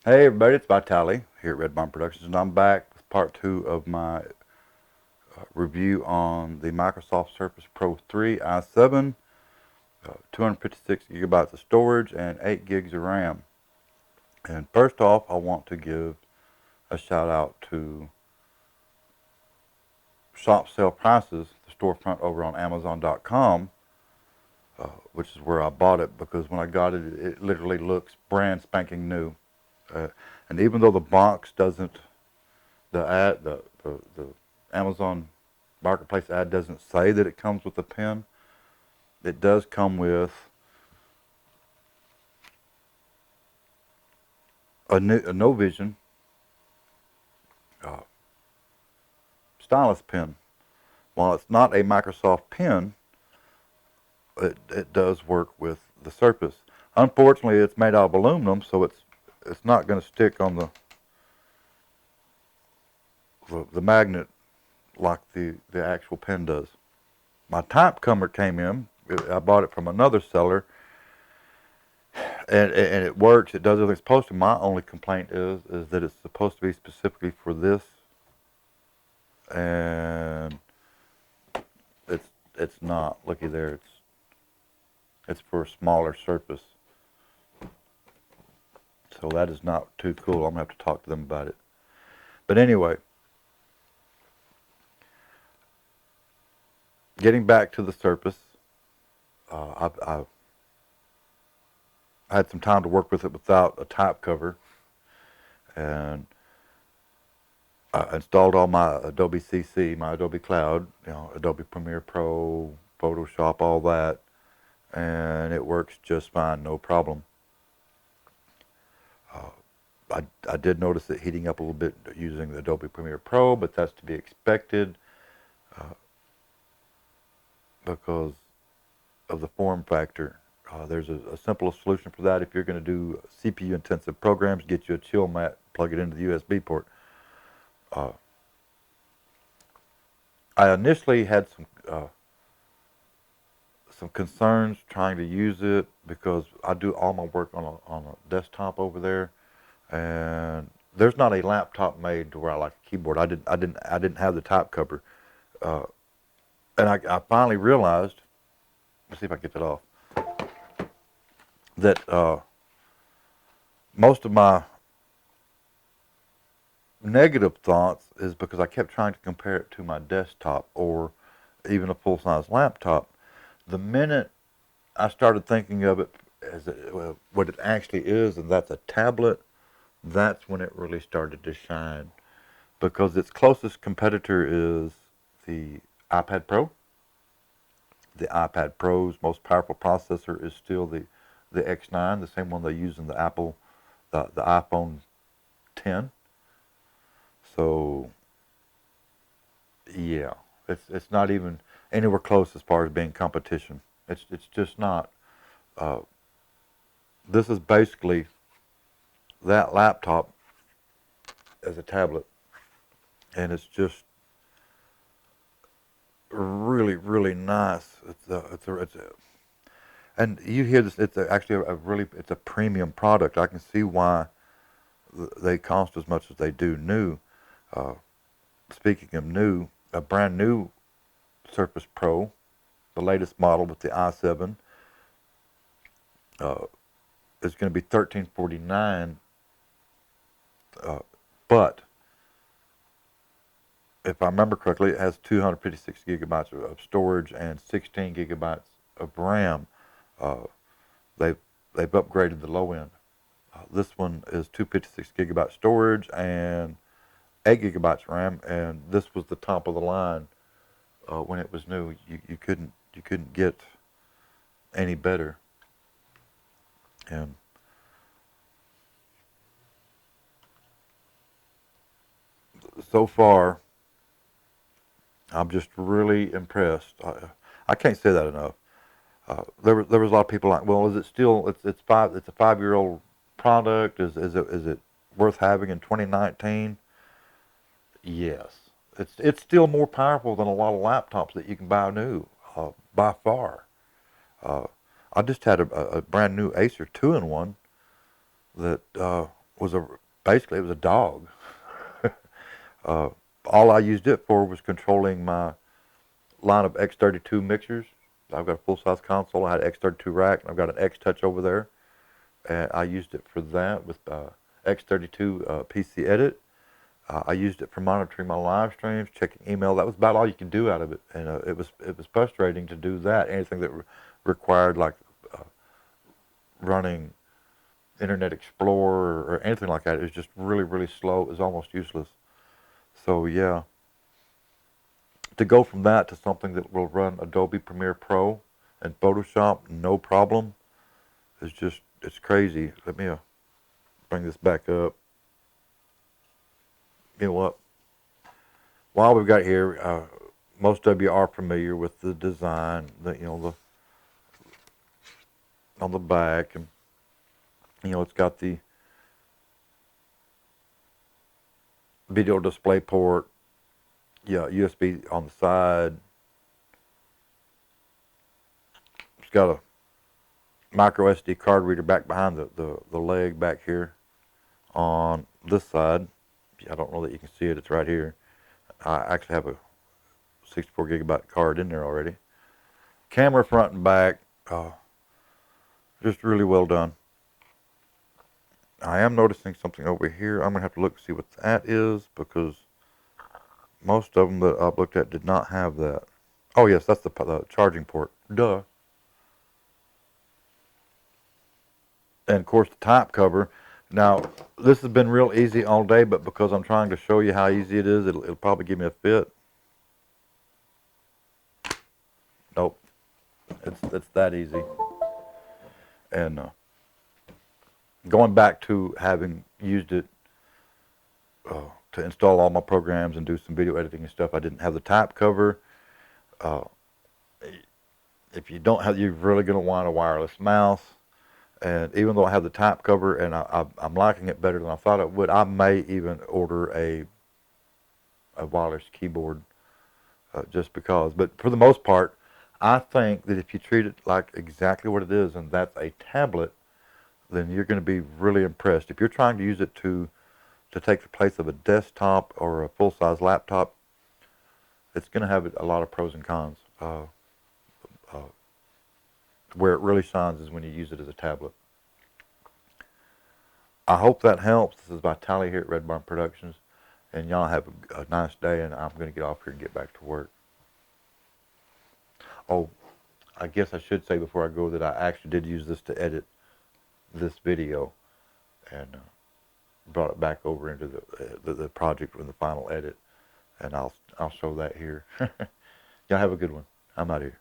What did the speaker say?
Hey everybody, it's Vitali here at Red Barn Productions, and I'm back with part 2 of my review on the Microsoft Surface Pro 3 i7, 256 gigabytes of storage and 8 gigs of RAM. And first off, I want to give a shout out to Shop Sale Prices, the storefront over on Amazon.com, which is where I bought it, because when I got it, it literally looks brand spanking new. And even though the box doesn't, the Amazon Marketplace ad doesn't say that it comes with a pen, it does come with a No Vision uh, stylus pen. While it's not a Microsoft pen, it does work with the Surface. Unfortunately, it's made out of aluminum, so it's not going to stick on the magnet like the actual pen does. My type cover came in. I bought it from another seller, and it works. It does what it's supposed to. My only complaint is that it's supposed to be specifically for this, and it's not. Looky there. It's for a smaller surface. So that is not too cool. I'm gonna have to talk to them about it. But anyway, getting back to the Surface, I had some time to work with it without a type cover, and I installed all my Adobe CC, my Adobe Cloud, Adobe Premiere Pro, Photoshop, all that, and it works just fine, no problem. I did notice it heating up a little bit using the Adobe Premiere Pro, but that's to be expected because of the form factor. There's a simple solution for that. If you're going to do CPU intensive programs, get you a chill mat, plug it into the USB port. I initially had some concerns trying to use it because I do all my work on a desktop over there, and there's not a laptop made to where I like a keyboard. I didn't have the type cover, and I finally realized. Let's see if I can get that off. That most of my negative thoughts is because I kept trying to compare it to my desktop or even a full-size laptop. The minute I started thinking of it as what it actually is, and that's a tablet, that's when it really started to shine. Because its closest competitor is the iPad Pro. The iPad Pro's most powerful processor is still the X9, the same one they use in the iPhone 10. So yeah, it's not even anywhere close as far as being competition. It's just not. Uh, this is basically that laptop as a tablet, and it's just really nice. And you hear this. Actually it's a premium product. I can see why they cost as much as they do new. Uh, Speaking of new, a brand new Surface Pro, the latest model with the i7, uh, is going to be $1349. But if I remember correctly, it has 256 gigabytes of storage and 16 gigabytes of RAM. Uh, they've they've upgraded the low end. This one is 256 gigabyte storage and 8 gigabytes RAM, and this was the top of the line when it was new. You couldn't get any better. And so far, I'm just really impressed. I can't say that enough. There was a lot of people like, well, is it still it's a 5-year old product? Is it worth having in 2019? Yes, it's still more powerful than a lot of laptops that you can buy new, by far. Uh, I just had a brand new Acer 2-in-1 that was basically it was a dog. uh, all I used it for was controlling my line of X32 mixers. I've got a full-size console. I had an X32 rack, and I've got an X-Touch over there. And I used it for that with X32 PC Edit. I used it for monitoring my live streams, checking email. That was about all you could do out of it, and it was frustrating to do that. Anything that required like uh, running Internet Explorer or anything like that, it was just really slow. It was almost useless. So yeah, to go from that to something that will run Adobe Premiere Pro and Photoshop no problem is just, it's crazy. Let me bring this back up. You know what? While we've got here, most of you are familiar with the design, the on the back, and it's got the video display port, yeah, USB on the side. It's got a micro SD card reader back behind the leg back here on this side. I don't know that you can see it. It's right here. I actually have a 64 gigabyte card in there already. Camera front and back, just really well done. I am noticing something over here. I'm going to have to look to see what that is, because most of them that I've looked at did not have that. Oh yes, that's the charging port. Duh. And of course the top cover. Now, this has been real easy all day, but because I'm trying to show you how easy it is, it'll probably give me a fit. Nope. It's that easy. And going back to having used it to install all my programs and do some video editing and stuff, I didn't have the top cover. If you don't have, you're really going to want a wireless mouse. And even though I have the top cover and I'm liking it better than I thought I would, I may even order a wireless keyboard just because. But for the most part, I think that if you treat it like exactly what it is, and that's a tablet, then you're going to be really impressed. If you're trying to use it to take the place of a desktop or a full-size laptop, it's going to have a lot of pros and cons. Where it really shines is when you use it as a tablet. I hope that helps. This is by Tally here at Red Barn Productions. And y'all have a nice day, and I'm going to get off here and get back to work. Oh, I guess I should say before I go that I actually did use this to edit this video, and brought it back over into the project with the final edit, and I'll show that here. Y'all have a good one. I'm out of here.